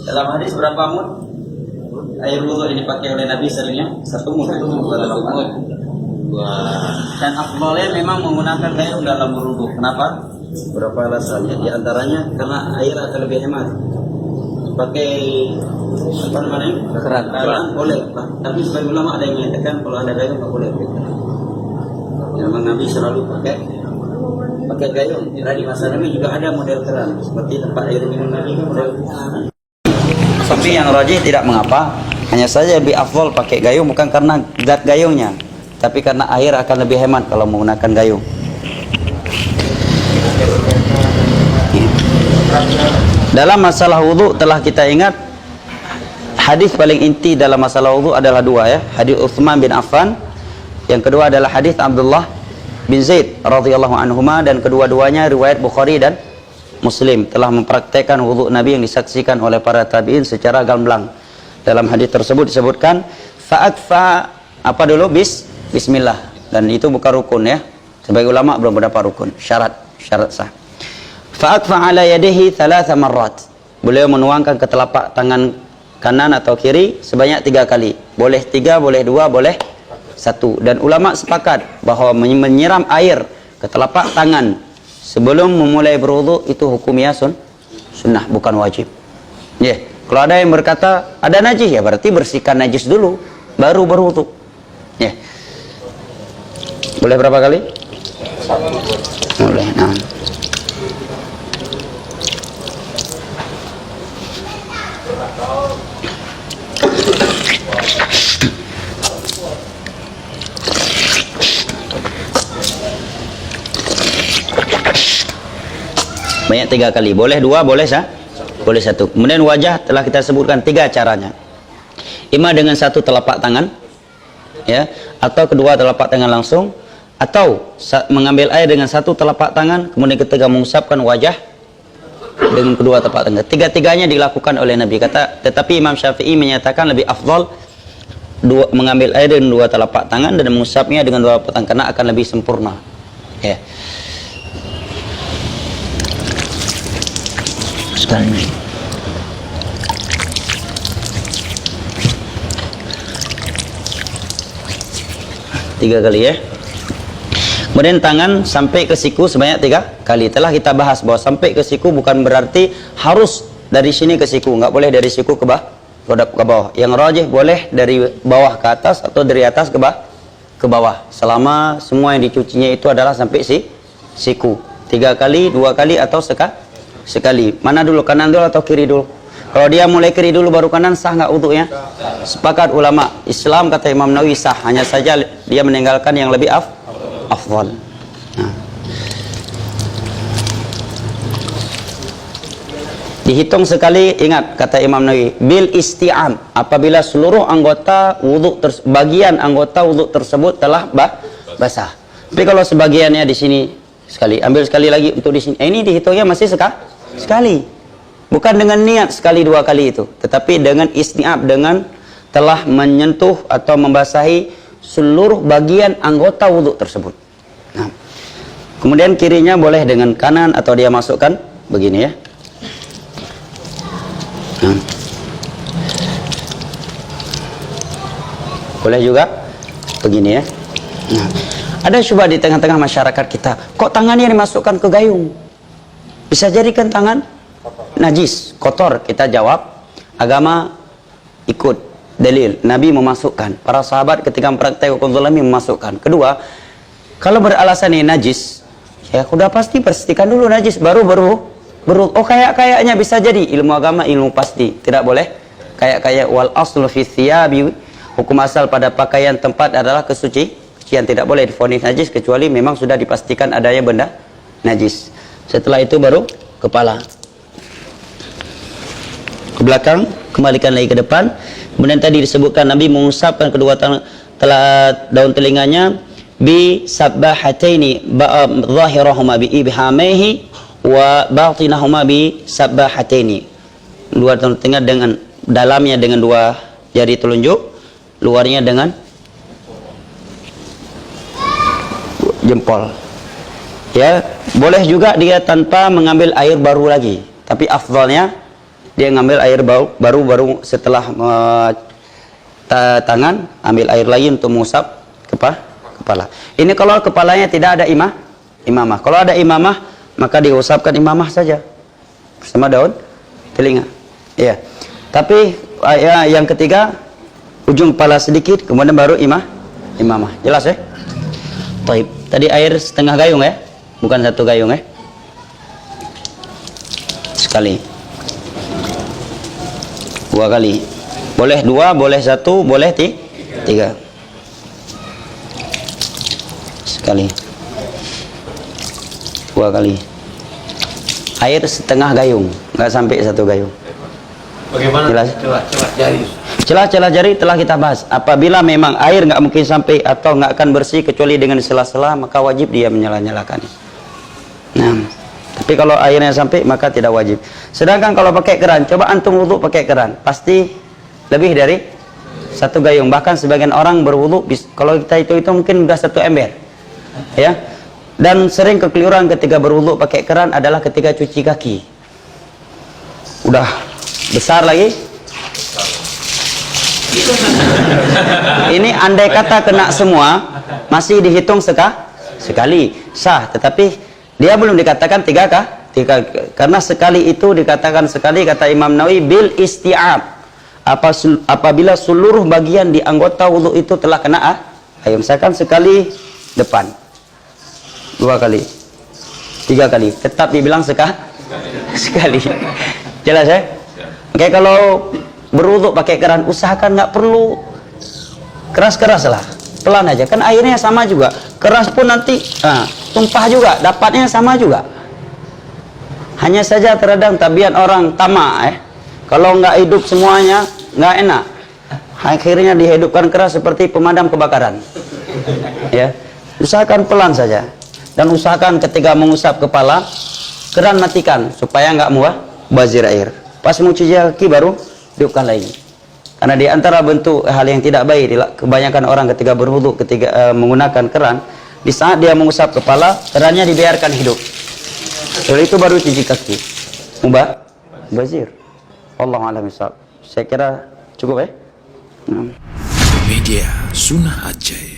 Dalam hadis berapa mud? Air wudhu ini pakai oleh Nabi seringnya 1 mud. Dan afdalnya memang menggunakan gayung dalam berwudhu. Kenapa? Berapa alasannya? Di antaranya karena air akan lebih hemat. Pakai apa namanya? Keran boleh. Tapi sebagian ulama ada yang menyatakan kalau ada gayung nggak boleh. Memang Nabi selalu pakai gayung. Di masa Nabi juga ada model keran seperti tempat air minum Nabi kan model. Tapi yang rajih tidak mengapa. Hanya saja lebih afdal pakai gayung bukan karena zat gayungnya, tapi karena air akan lebih hemat kalau menggunakan gayung. Dalam masalah wudhu telah kita ingat hadis paling inti dalam masalah wudhu adalah 2 ya. Hadis Utsman bin Affan, yang kedua adalah hadis Abdullah bin Zaid radhiyallahu anhuma, dan kedua-duanya riwayat Bukhari dan Muslim telah mempraktekkan wudhu Nabi yang disaksikan oleh para tabi'in secara gamblang. Dalam hadis tersebut disebutkan fa'akfa apa dulu bismillah, dan itu bukan rukun ya. Sebagai ulama belum mendapat rukun, syarat sah. Fa'akfa ala yadihi 3 marrat. Beliau menuangkan ke telapak tangan kanan atau kiri sebanyak 3 kali. Boleh 3, boleh 2, boleh 1. Dan ulama sepakat bahwa menyiram air ke telapak tangan sebelum memulai berwudu itu hukumnya sunnah, bukan wajib. Kalau ada yang berkata ada najis, ya berarti bersihkan najis dulu baru berwudu. Boleh berapa kali? Boleh. Nah. Banyak 3 kali. Boleh 2, boleh boleh 1. Kemudian wajah telah kita sebutkan 3 caranya. Ima dengan 1 telapak tangan, ya, atau kedua telapak tangan langsung, atau mengambil air dengan 1 telapak tangan, kemudian ketika mengusapkan wajah dengan kedua telapak tangan. 3-tiganya dilakukan oleh Nabi. Tetapi Imam Syafi'i menyatakan lebih afdal mengambil air dengan 2 telapak tangan dan mengusapnya dengan 2 telapak tangan karena akan lebih sempurna. Ya. Sekali. 3 kali ya. Kemudian tangan sampai ke siku sebanyak 3 kali. Telah kita bahas bahwa sampai ke siku bukan berarti harus dari sini ke siku, nggak boleh dari siku ke bawah. Yang rajih boleh dari bawah ke atas atau dari atas ke bawah. Selama semua yang dicucinya itu adalah sampai siku. 3 kali, 2 kali atau sekali. Mana dulu, kanan dulu atau kiri dulu? Kalau dia mulai kiri dulu baru kanan, sah nggak wudunya? Sepakat ulama Islam, kata Imam Nawawi, sah. Hanya saja dia meninggalkan yang lebih afdal. Nah. Dihitung sekali, ingat kata Imam Nawawi, bil isti'am, apabila seluruh anggota wudu bagian anggota wudu tersebut telah basah. Tapi kalau sebagiannya di sini sekali, ambil sekali lagi untuk di sini, ini dihitungnya masih sekali. Bukan dengan niat sekali 2 kali itu, tetapi dengan isti'ab, dengan telah menyentuh atau membasahi seluruh bagian anggota wudu tersebut. Nah, kemudian kirinya boleh dengan kanan atau dia masukkan begini ya. Nah. Boleh juga begini ya. Nah. Ada syubhat di tengah-tengah masyarakat kita, kok tangannya dimasukkan ke gayung? Bisa jadikan tangan najis, kotor. Kita jawab, agama ikut dalil, Nabi memasukkan, para sahabat ketika mempraktek hukum zalimi memasukkan. Kedua, kalau beralasan ini najis, ya sudah pasti bersihkan dulu najis, baru oh kayaknya bisa jadi. Ilmu agama ilmu pasti, tidak boleh kayak wal aslu fi thiyabi, hukum asal pada pakaian tempat adalah kesucian, tidak boleh divonis najis kecuali memang sudah dipastikan adanya benda najis. Setelah itu baru kepala, ke belakang, kembalikan lagi ke depan. Kemudian tadi disebutkan Nabi mengusapkan kedua daun telinganya bi sabbahataini zahirahuma bi ibhamaihi wa batinahuma bi sabbahataini. Dua daun telinga dengan dalamnya dengan 2 jari telunjuk, luarnya dengan jempol. Ya, boleh juga dia tanpa mengambil air baru lagi, tapi afdalnya dia ngambil air baru setelah tangan, ambil air lagi untuk mengusap kepala. Ini kalau kepalanya tidak ada imamah. Kalau ada imamah, maka diusapkan imamah saja bersama daun telinga. Ya. Tapi yang ketiga, ujung kepala sedikit, kemudian baru imamah. Jelas ya? Taib. Tadi air setengah gayung ya, bukan 1 gayung ya. Sekali. 2 kali. Boleh 2, boleh 1, boleh 3. Sekali. 2 kali. Air setengah gayung, nggak sampai 1 gayung. Bagaimana celah jari? Celah-celah jari telah kita bahas. Apabila memang air nggak mungkin sampai atau nggak akan bersih kecuali dengan sela-sela, maka wajib dia menyala-nyalakannya. Nah, tapi kalau airnya sampai maka tidak wajib. Sedangkan kalau pakai keran, coba antum wudu pakai keran, pasti lebih dari 1 gayung. Bahkan sebagian orang berwudu, kalau kita itu mungkin sudah 1 ember, ya. Dan sering kekeliruan ketika berwudu pakai keran adalah ketika cuci kaki. Udah besar lagi. Ini andai kata kena semua, masih dihitung sekali sah. Tetapi dia belum dikatakan 3 karena sekali itu dikatakan sekali, kata Imam Nawawi, bil isti'ab. Apabila seluruh bagian di anggota wudu itu telah kena air. Misalkan sekali depan, 2 kali, 3 kali, tetap dibilang sekali. Jelas ya? Oke, kalau berwudu pakai keran, usahakan nggak perlu keras-keras lah, pelan aja, kan airnya sama juga. Keras pun nanti tumpah juga, dapatnya sama juga. Hanya saja terkadang tabiat orang tamak kalau nggak hidup semuanya nggak enak, akhirnya dihidupkan keras seperti pemadam kebakaran. Ya, usahakan pelan saja, dan usahakan ketika mengusap kepala, keran matikan supaya nggak mubazir air. Pas mau cuci kaki baru hidupkan lagi. Karena di antara bentuk hal yang tidak baik, kebanyakan orang ketika berwudu, ketika menggunakan keran, di saat dia mengusap kepala, kerannya dibiarkan hidup. Setelah itu baru cuci kaki. Mubazir. Wallahu a'lam bishawab. Saya kira cukup ya. Media Sunnah Aceh.